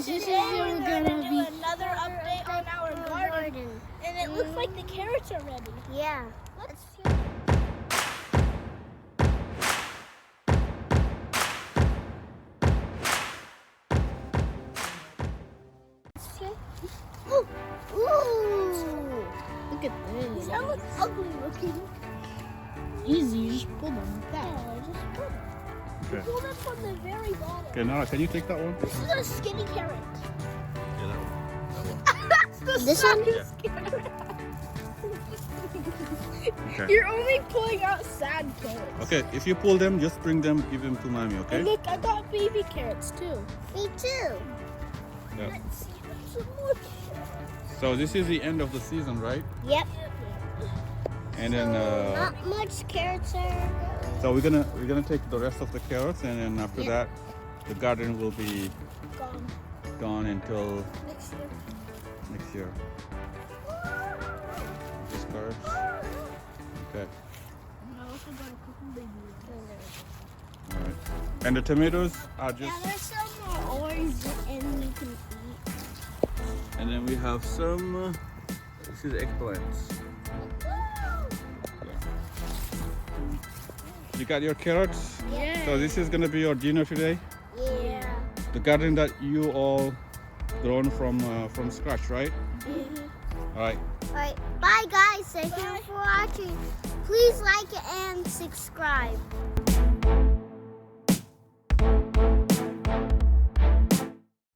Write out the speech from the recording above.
Today we're gonna do another update on our garden. And it looks like the carrots are ready. Yeah. Let's see. Ooh. Look at this. That looks ugly looking. Easy, you just pull them. Yeah, just pull them. Okay. Pull them from the very bottom. Okay, Nara, can you take that one? This is a skinny carrot. Yeah, that one. That's the This one? saddest carrot. Okay. You're only pulling out sad carrots. Okay, if you pull them, just bring them, give them to mommy, okay? And look, I got baby carrots too. Me too. Yeah. Let's see some more carrots. So this is the end of the season, right? Yep. And then Not much carrots are. so we're gonna take the rest of the carrots, and then after that, the garden will be Gone. gone until Next year. next year. These carrots. Okay. And I also got a couple baby ones. All right. And the tomatoes are Yeah, just. there's some more orange and you can eat. And then we have some. This is eggplants. You got your carrots. Yeah. So this is gonna be your dinner today. Yeah. The garden that you all grown from scratch, right? All right. Alright. Bye guys. Thank you for watching. Please like and subscribe.